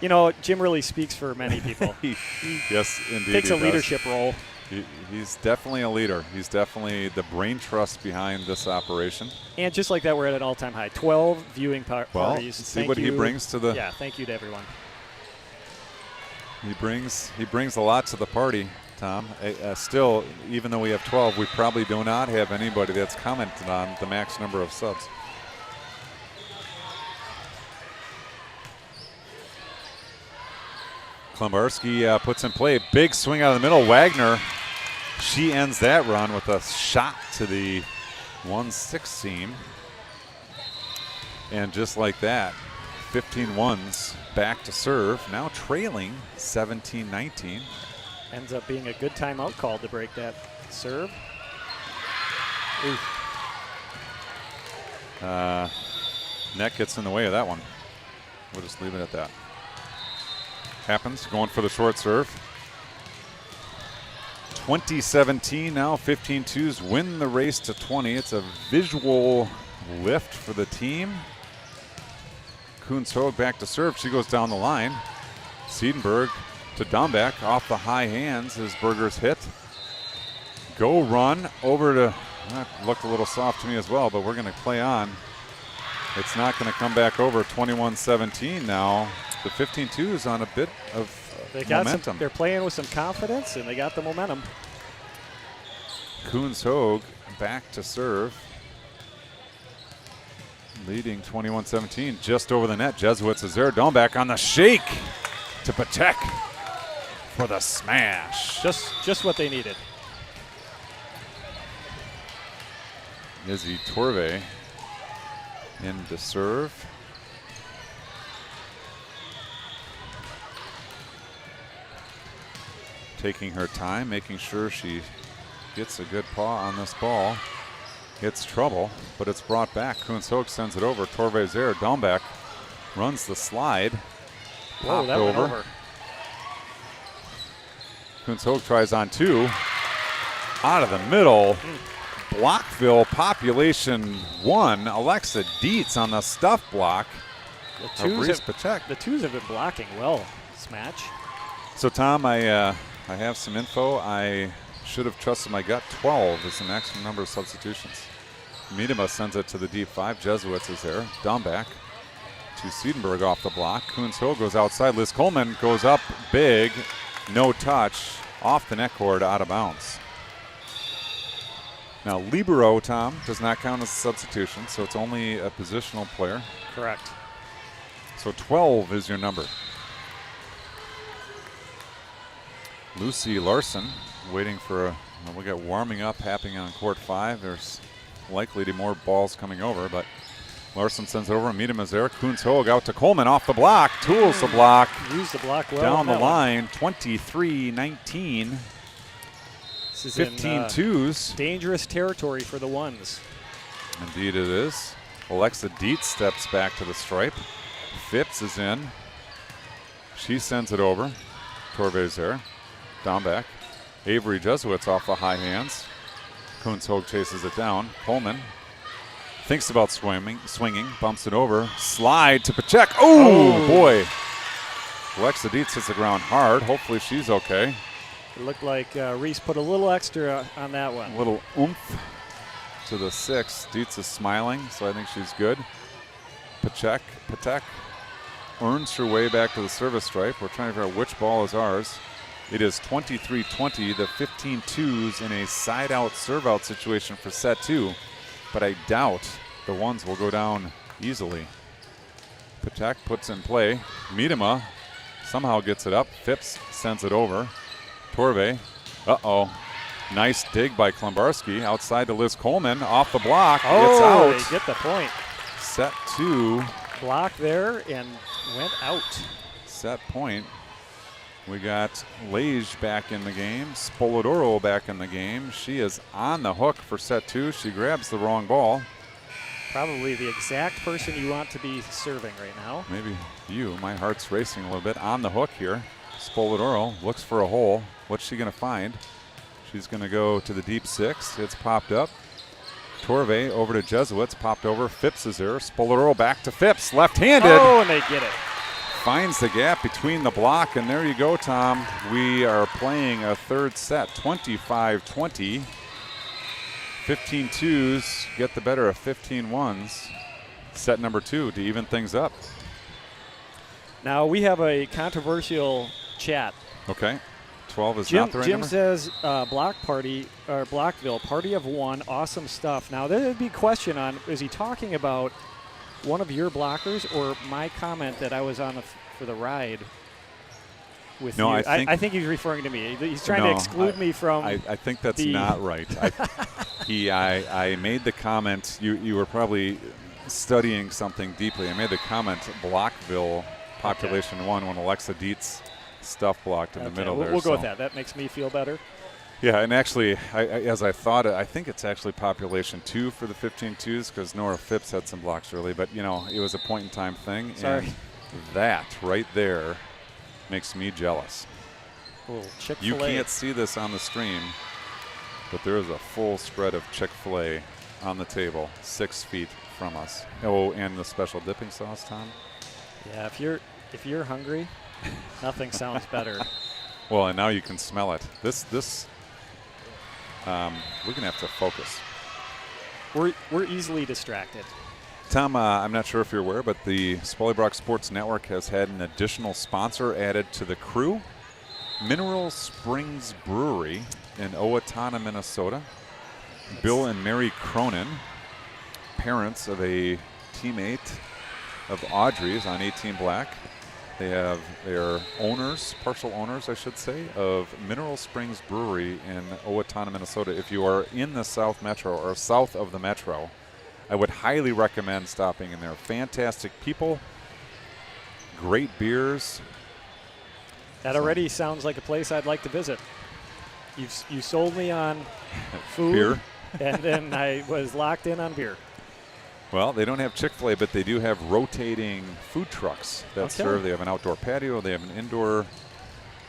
You know, Jim really speaks for many people. Yes, indeed. Takes he a does. leadership role. He's definitely a leader. He's definitely the brain trust behind this operation. And just like that, we're at an all-time high. 12 viewing Well, parties. see Thank what you. he brings to the. Yeah, thank you to everyone. He brings a lot to the party, Tom. Still, even though we have 12, we probably do not have anybody that's commented on the max number of subs. Klembarski puts in play. Big swing out of the middle. Wagner, she ends that run with a shot to the 1-6 seam. And just like that, 15 ones back to serve. Now trailing 17-19. Ends up being a good timeout call to break that serve. Net gets in the way of that one. We'll just leave it at that. Happens, going for the short serve. 20-17 now, 15-2s win the race to 20. It's a visual lift for the team. Kuhns-Hoag back to serve. She goes down the line. Siedenberg to Dombeck off the high hands as Berger's hit. Go run over to, that looked a little soft to me as well, but we're going to play on. It's not going to come back over. 21-17 now. The 15-2 is on a bit of momentum. They're playing with some confidence, and they got the momentum. Kuhns-Hoag back to serve. Leading 21-17, just over the net. Jesuits is there. Dombeck on the shake to Patek for the smash. Just what they needed. Izzy Torve in to serve. Taking her time, making sure she gets a good paw on this ball. It's trouble, but it's brought back. Kuhns-Hoag sends it over. Torve's there. Dombeck runs the slide. Whoa, that went over. Kuhns-Hoag tries on two. Out of the middle. Blockville population 1. Alexa Dietz on the stuff block. The twos have been blocking well this match. So, Tom, I have some info. I should have trusted my gut. 12 is the maximum number of substitutions. Miedema sends it to the deep 5. Jesuits is there. Dombeck to Siedenberg off the block. Kuhns-Hoag goes outside. Liz Coleman goes up big. No touch. Off the net cord, out of bounds. Now, libero, Tom, does not count as a substitution, so it's only a positional player. Correct. So 12 is your number. Lucy Larson waiting for we got warming up happening on court 5. There's likely to be more balls coming over, but Larson sends it over. Miedema's there. Kuhns-Hoag out to Coleman off the block. Tools the block. Used the block well. Down the line, 23-19. This is 15 twos. Dangerous territory for the ones. Indeed it is. Alexa Dietz steps back to the stripe. Phipps is in. She sends it over. Torve's there. Dombeck. Avery Jesuits off the high hands. Kuhns-Hoag chases it down. Coleman thinks about swinging, bumps it over. Slide to Patek. Oh, boy. Alexa Dietz hits the ground hard. Hopefully she's okay. It looked like Reese put a little extra on that one. A little oomph to the 6. Dietz is smiling, so I think she's good. Patek earns her way back to the service stripe. We're trying to figure out which ball is ours. It is 23-20, the 15 twos in a side-out, serve-out situation for set 2. But I doubt the ones will go down easily. Patek puts in play. Miedema somehow gets it up. Phipps sends it over. Torve. Uh-oh. Nice dig by Klembarski. Outside to Liz Coleman. Off the block. It's out. They get the point. Set 2. Block there and went out. Set point. We got Lage back in the game. Spoladoro back in the game. She is on the hook for set 2. She grabs the wrong ball. Probably the exact person you want to be serving right now. Maybe you. My heart's racing a little bit. On the hook here. Spoladoro looks for a hole. What's she going to find? She's going to go to the deep 6. It's popped up. Torve over to Jesuits. Popped over. Phipps is there. Spoladoro back to Phipps. Left-handed. Oh, and they get it. finds the gap between the block, and there you go, Tom. We are playing a third set, 25-20. 15 twos get the better of 15 ones. Set number 2 to even things up. Now we have a controversial chat. Okay. 12 is not the right Jim number? says block party or Blockville, party of one, awesome stuff. Now there would be a question on, is he talking about one of your blockers or my comment that I was on for the ride with No, you? I think he's referring to me. He's trying to No, exclude me from I think that's the- not right. I made the comment, you were probably studying something deeply. I made the comment, Blockville, population 1, when Alexa Dietz stuff blocked in the middle there. We'll go with so- that. That makes me feel better. Yeah, and actually, as I thought, I think it's actually population 2 for the 15 twos because Nora Phipps had some blocks early, but it was a point in time thing. Sorry. And that right there makes me jealous. A little Chick-fil-A. You can't see this on the stream, but there is a full spread of Chick-fil-A on the table 6 feet from us. Oh, and the special dipping sauce, Tom. Yeah, if you're hungry, nothing sounds better. Well, and now you can smell it. We're gonna have to focus. We're easily distracted. Tom, I'm not sure if you're aware, but the Spoilybrook Sports Network has had an additional sponsor added to the crew. Mineral Springs Brewery in Owatonna, Minnesota. Bill and Mary Cronin, parents of a teammate of Audrey's on 18 Black. They are owners, partial owners, I should say, of Mineral Springs Brewery in Owatonna, Minnesota. If you are in the South Metro or south of the Metro, I would highly recommend stopping in there. Fantastic people, great beers. That already sounds like a place I'd like to visit. You sold me on food, Beer. and then I was locked in on beer. Well, they don't have Chick-fil-A, but they do have rotating food trucks that Okay. serve. They have an outdoor patio. They have an indoor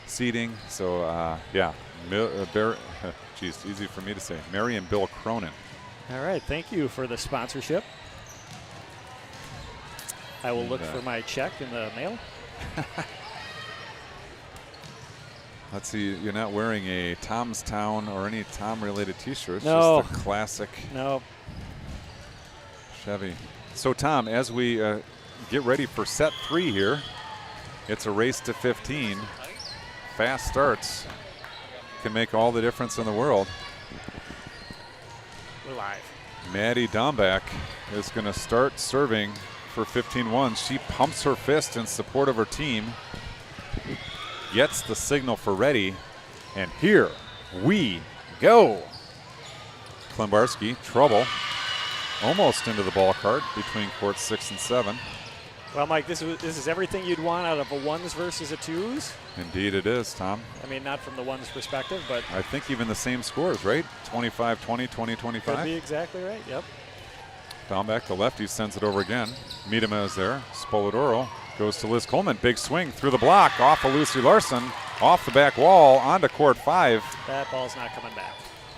seating. So, yeah. Geez, easy for me to say. Mary and Bill Cronin. All right, thank you for the sponsorship. I will And, look for my check in the mail. Let's see. You're not wearing a Tom's Town or any Tom-related T-shirts. No. Just a classic No, Chevy. So, Tom, as we get ready for set 3 here, it's a race to 15. Fast starts can make all the difference in the world. we're live. Maddie Dombach is going to start serving for 15-1. She pumps her fist in support of her team, gets the signal for ready, and here we go. Klimbarski, trouble. Almost into the ball cart between courts 6 and 7. Well, Mike, this is everything you'd want out of a ones versus a twos. Indeed it is, Tom. I mean, not from the ones perspective, but I think even the same scores, right? 25-20, 20-25. could be exactly right. Yep. Dombach, the lefty, sends it over again. Miedema is there. Spoladoro goes to Liz Coleman. Big swing through the block, off of Lucy Larson, off the back wall, onto court 5. That ball's not coming back.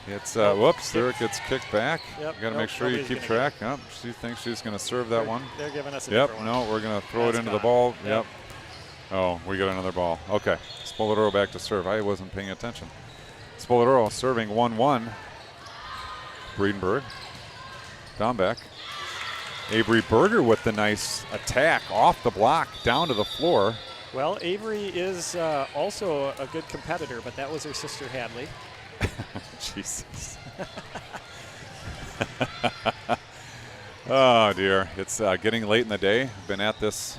It's, whoops, there it gets kicked back. Yep, Got to nope, make sure you nobody's keep gonna track. Oh, she thinks she's going to serve that one. They're giving us a Yep, different one. no, we're going to throw That's it into the gone. ball. Yep. Yep. Oh, we got another ball. Okay, Spoladoro back to serve. I wasn't paying attention. Spoladoro serving 1-1. Breedenberg. Dombach. Avery Berger with the nice attack off the block down to the floor. Well, Avery is also a good competitor, but that was her sister Hadley. Jesus. Oh, dear. It's getting late in the day. Been at this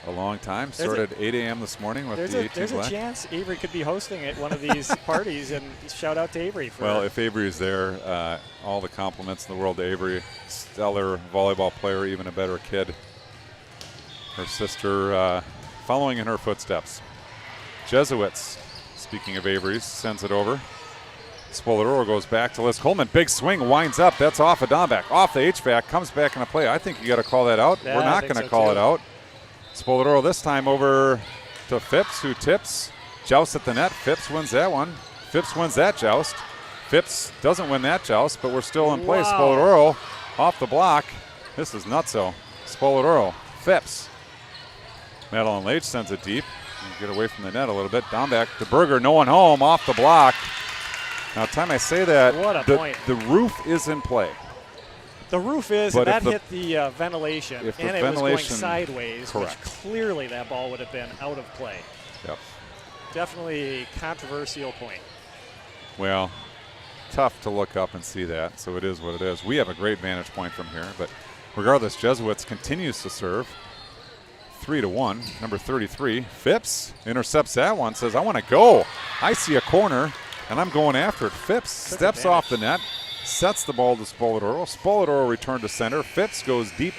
a long time. Started at 8 a.m. this morning with the 18 There's a Black. chance Avery could be hosting at one of these parties, and shout out to Avery for Well, if Avery is there, all the compliments in the world to Avery. Stellar volleyball player, even a better kid. Her sister following in her footsteps. Jesuits, speaking of Avery's, sends it over. Spoladoro goes back to Liz Coleman. Big swing, winds up. That's off of Dombach. Off the HVAC, comes back into play. I think you got to call that out. Yeah, We're I not think going to so call too. it out. Spoladoro this time over to Phipps, who tips. Joust at the net. Phipps wins that one. Phipps wins that joust. Phipps doesn't win that joust, but we're still in play. Wow. Spoladoro off the block. This is nutso. Spoladoro. Phipps. Madeline Leitch sends it deep. Get away from the net a little bit. Down back to Berger. No one home. Off the block. Now, time I say that, What a point. the roof is in play. The roof is, But and if that the- hit the ventilation, if the and it was going ventilation- sideways, which correct. clearly that ball would have been out of play. Yep. Definitely a controversial point. Well, tough to look up and see that, so it is what it is. We have a great vantage point from here, but regardless, Jesuits continues to serve. 3-1, number 33. Phipps intercepts that one, says, I want to go. I see a corner, and I'm going after it. Phipps Took steps advantage. off the net, sets the ball to Spoladoro. Spoladoro returned to center. Phipps goes deep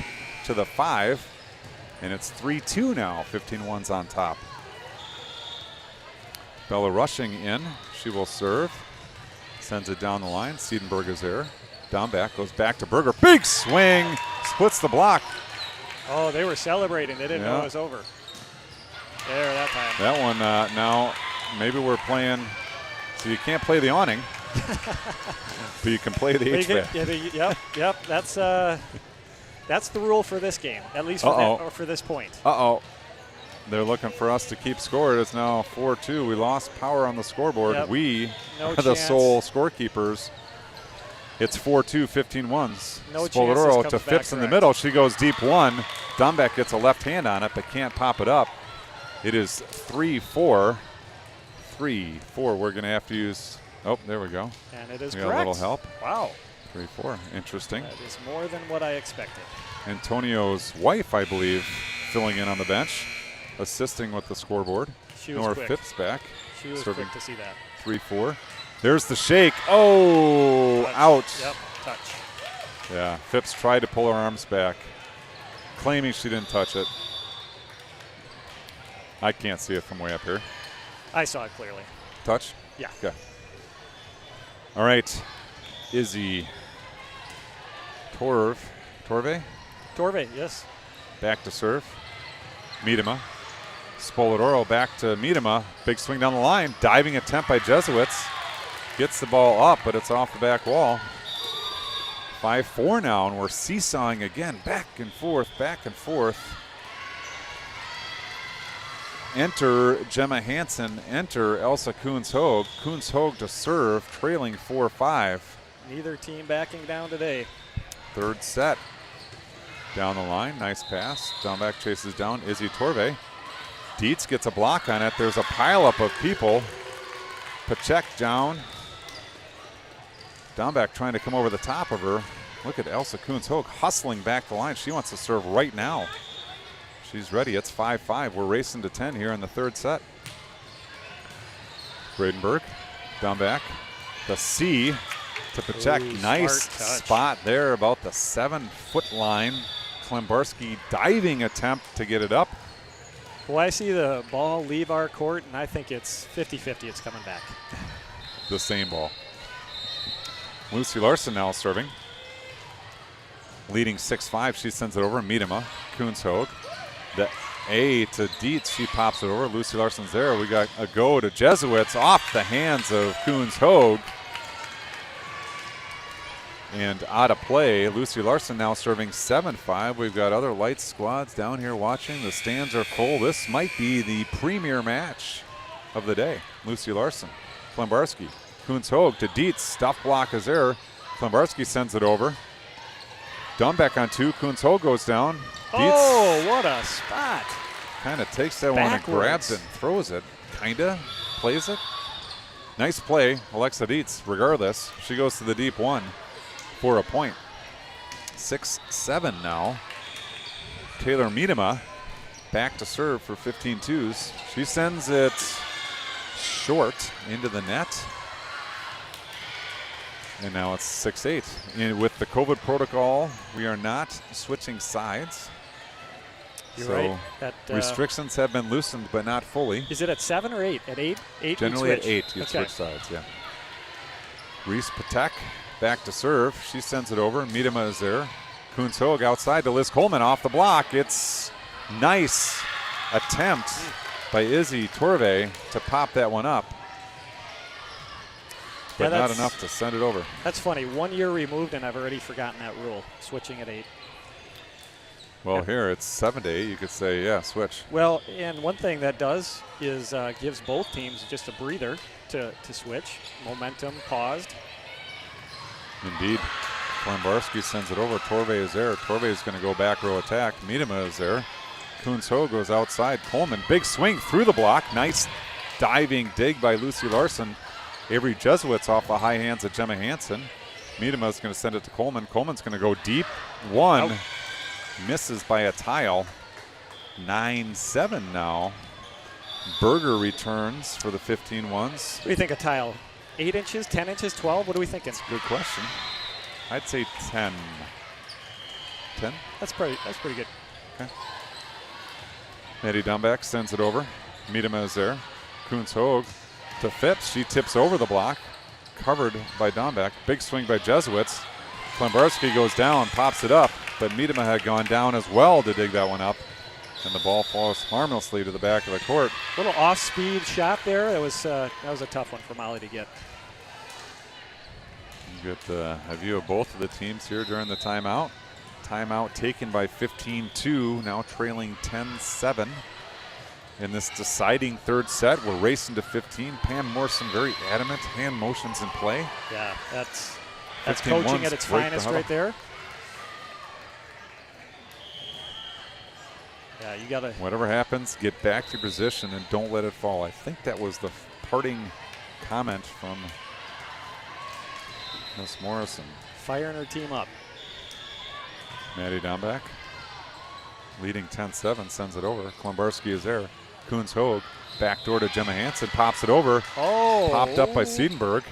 to the 5, and it's 3-2 now. 15-1's on top. Bella rushing in. She will serve. Sends it down the line. Siedenberg is there. Down back, goes back to Berger. Big swing, splits the block. Oh, they were celebrating. They didn't know Yeah. it was over. There, that time. That one, now maybe we're playing, so you can't play the awning, but you can play the But you HVAC. get- yep. That's the rule for this game, at least for this point. Uh-oh. They're looking for us to keep score. It's now 4-2. We lost power on the scoreboard. Yep. We No are the chance. sole scorekeepers. It's 4-2, 15-1s. No chance Spoladoro this to comes back Phipps in the correct. middle. She goes deep 1. Dombeck gets a left hand on it, but can't pop it up. It is 3-4. 3-4. We're going to have to use, oh, there we go. And it is We got a correct. little help. Wow. 3-4. Interesting. That is more than what I expected. Antonio's wife, I believe, filling in on the bench, assisting with the scoreboard. She was Nora quick. Phipps back. She was serving quick to see that. 3-4. There's the shake. Oh, Touch. out. Yep, touch. Yeah, Phipps tried to pull her arms back, claiming she didn't touch it. I can't see it from way up here. I saw it clearly. Touch? Yeah. Okay. All right. Izzy Torve Torve, yes. back to serve. Miedema. Spoladoro back to Miedema. Big swing down the line. Diving attempt by Jesuits. Gets the ball up, but it's off the back wall. 5-4 now, and we're seesawing again. Back and forth, back and forth. Enter Gemma Hansen. Enter Elsa Koons-Hogue. Koons-Hogue to serve, trailing 4-5. Neither team backing down today. Third set. Down the line, nice pass. Down back chases down Izzy Torve. Dietz gets a block on it. There's a pileup of people. Pachek down. Downback trying to come over the top of her. Look at Elsa Koons-Hogue hustling back the line. She wants to serve right now. She's ready. It's 5-5. We're racing to 10 here in the third set. Bradenberg down back. The C to Pachek. Ooh, Nice smart touch. spot there about the 7-foot line. Klembarski diving attempt to get it up. Well, I see the ball leave our court, and I think it's 50-50 it's coming back. The same ball. Lucy Larson now serving. Leading 6-5. She sends it over. Miedema. Koons-Hogue. The A to Dietz. She pops it over. Lucy Larson's there. We got a go to Jesuits off the hands of Koons-Hogue. And out of play. Lucy Larson now serving 7-5. We've got other light squads down here watching. The stands are full. This might be the premier match of the day. Lucy Larson. Klembarski. Koons-Hogue to Dietz. Stuff block is there. Klembarski sends it over. Dunbeck on 2. Koons-Hogue goes down. Dietz Oh, what a spot. kind of takes that one and Backwards. grabs it and throws it. Kinda plays it. Nice play, Alexa Dietz. Regardless, she goes to the deep 1 for a point. 6-7 now. Taylor Miedema back to serve for 15-2s. She sends it short into the net. And now it's 6-8. And with the COVID protocol, we are not switching sides. You're so right. That, restrictions have been loosened, but not fully. is it at 7 or 8? At 8? 8 Generally at 8, you Okay. switch sides, yeah. Reese Patek back to serve. She sends it over. Miedema is there. Koons-Hogue outside to Liz Coleman off the block. It's nice attempt by Izzy Torve to pop that one up. But Yeah, not that's- enough to send it over. That's funny. 1 year removed, and I've already forgotten that rule, switching at 8. Well, here it's 7-8. You could say, yeah, switch. Well, and one thing that does is gives both teams just a breather to switch. Momentum paused. Indeed. Klembarski sends it over. Torve is there. Torve is going to go back row attack. Miedema is there. Kuntz-Ho goes outside. Coleman, big swing through the block. Nice diving dig by Lucy Larson. Avery Jesuits off the high hands of Gemma Hansen. Miedema is going to send it to Coleman. Coleman's going to go deep. One. Out. Misses by a tile. 9-7 now. Berger returns for the 15 ones. What do you think of tile? 8 inches, 10 inches, 12? What are we thinking? Good question. I'd say 10. 10? That's pretty good. Okay. Eddie Dumbeck sends it over. Miedema is there. Kuntz-Ho to Phipps. She tips over the block. Covered by Dombeck. Big swing by Jesuits. Klembarski goes down, pops it up, but Miedema had gone down as well to dig that one up. And the ball falls harmlessly to the back of the court. Little off-speed shot there. That was a tough one for Molly to get. You get a view of both of the teams here during the timeout. Timeout taken by 15-2, now trailing 10-7. In this deciding third set, we're racing to 15. Pam Morrison very adamant, hand motions in play. Yeah, that's 15-1's coaching at its break the finest huddle. right there. Yeah, you got to. Whatever happens, get back to position and don't let it fall. I think that was the parting comment from Miss Morrison. Firing her team up. Maddie Dombeck leading 10-7, sends it over. Klembarski is there. Kuntz-Ho backdoor to Gemma Hansen, pops it over. Oh. Popped up by Siedenberg.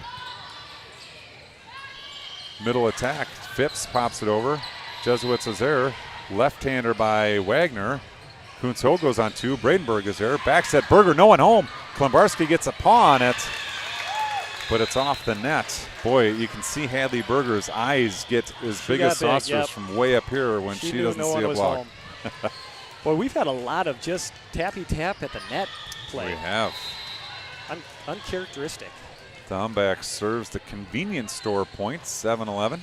Middle attack. Phipps pops it over. Jesuits is there. Left-hander by Wagner. Kuntz-Ho goes on two. Bradenberg is there. Back set Berger, no one home. Klembarski gets a paw on it, but it's off the net. Boy, you can see Hadley Berger's eyes get as big as got big, saucers yep. from way up here when she knew doesn't no see one a was block. home. Boy, we've had a lot of just tappy tap at the net play. We have. Uncharacteristic. Dombeck serves the convenience store point, 7-11.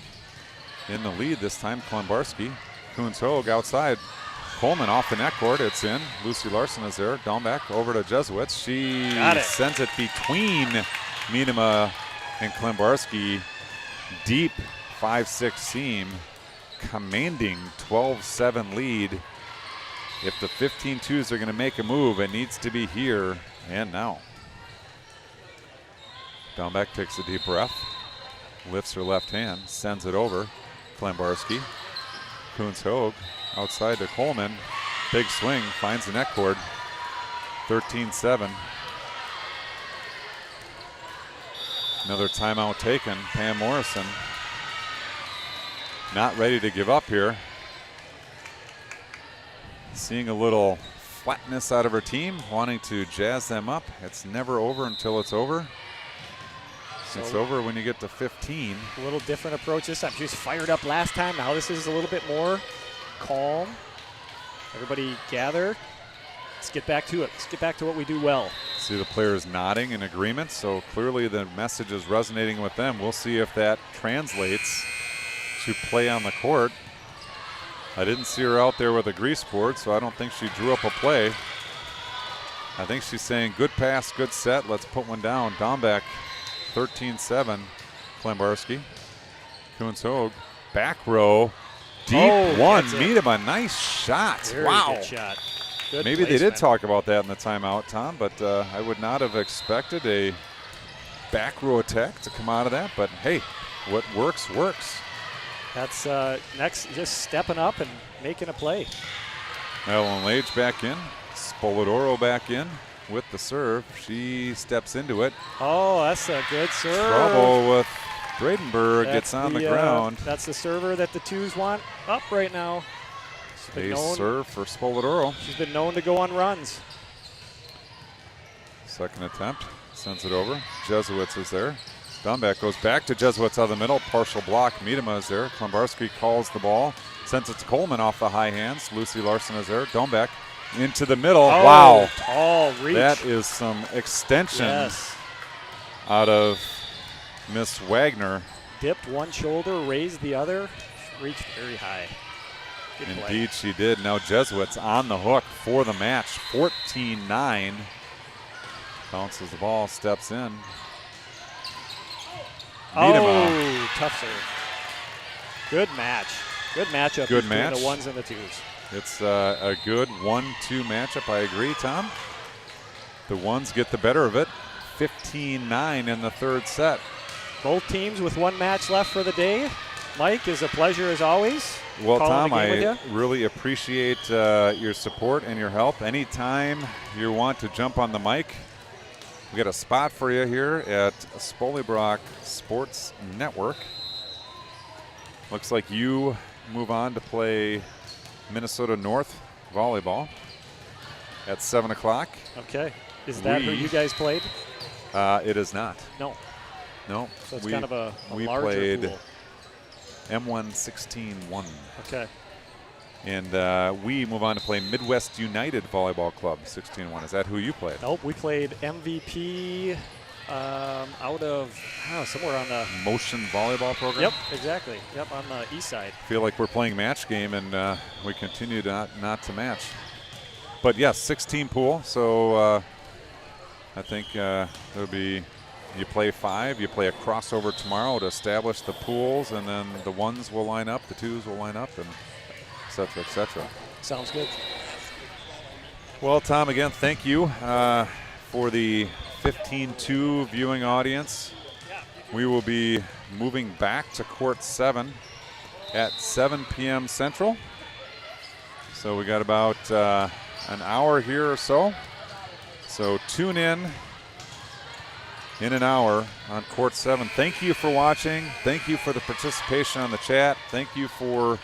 In the lead this time, Klembarski. Kuntz-Ho outside. Coleman off the net court, it's in. Lucy Larson is there. Dombeck over to Jesuits. She Got it. sends it between Miedema and Klembarski. Deep 5-6 seam, commanding 12-7 lead. If the 15-2s are going to make a move, it needs to be here and now. Dombeck takes a deep breath, lifts her left hand, sends it over. Klembarski. Kuntz-Ho outside to Coleman. Big swing, finds the net cord. 13-7. Another timeout taken. Pam Morrison not ready to give up here. Seeing a little flatness out of her team, wanting to jazz them up. It's never over until it's over. It's over when you get to 15. A little different approach this time. She was fired up last time. Now this is a little bit more calm. Everybody gather. Let's get back to it. Let's get back to what we do well. See the players nodding in agreement, so clearly the message is resonating with them. We'll see if that translates to play on the court. I didn't see her out there with a grease board, so I don't think she drew up a play. I think she's saying, good pass, good set, let's put one down. Dombeck, 13-7, Klembarski. Kuntz-Ho, back row, deep one. That's it. Miedema, nice shot. Very wow. good shot. Good Maybe they did placement. talk about that in the timeout, Tom, but I would not have expected a back row attack to come out of that. But hey, what works, works. That's next, just stepping up and making a play. Ellen Lage back in. Spoladoro back in with the serve. She steps into it. Oh, that's a good serve. Trouble with Bradenberg. That's Gets on the ground. That's the server that the twos want up right now. She's been A known- serve for Spoladoro. She's been known to go on runs. Second attempt. Sends it over. Jesuits is there. Dombeck goes back to Jesuits out of the middle. Partial block. Miedema is there. Klembarski calls the ball. Sends it to Coleman off the high hands. Lucy Larson is there. Dombeck into the middle. Oh, Wow. Tall reach. That is some extension Yes. out of Miss Wagner. Dipped one shoulder, raised the other, reached very high. Good play. Indeed, she did. Now Jesuits on the hook for the match. 14-9. Bounces the ball, steps in. Miedema. Oh, tough serve. Good match. Good matchup Good between match. the ones and the twos. It's a good 1-2 matchup. I agree, Tom. The ones get the better of it. 15-9 in the third set. Both teams with one match left for the day. Mike, is a pleasure as always. Well, calling Tom, the game with I ya. really appreciate your support and your help. Anytime you want to jump on the mic, we got a spot for you here at Spolybrock Sports Network. Looks like you move on to play Minnesota North volleyball at 7 o'clock. Okay. Is that who We- you guys played? It is not. No. No. So it's we- kind of a we larger played pool. M1 16-1. Okay. And we move on to play Midwest United Volleyball Club 16-1. Is that who you played? Nope, we played MVP out of somewhere on the. Motion volleyball program? Yep, exactly. Yep, on the east side. Feel like we're playing match game, and we continue to not to match. But yes, 16 pool. So I think there'll be, you play 5, you play a crossover tomorrow to establish the pools, and then the ones will line up, the twos will line up, and et cetera, et cetera. Sounds good. Well, Tom, again, thank you for the 15-2 viewing audience. We will be moving back to Court 7 at 7 p.m. Central. So we got about an hour here or so. So tune in an hour on Court 7. Thank you for watching. Thank you for the participation on the chat. Thank you for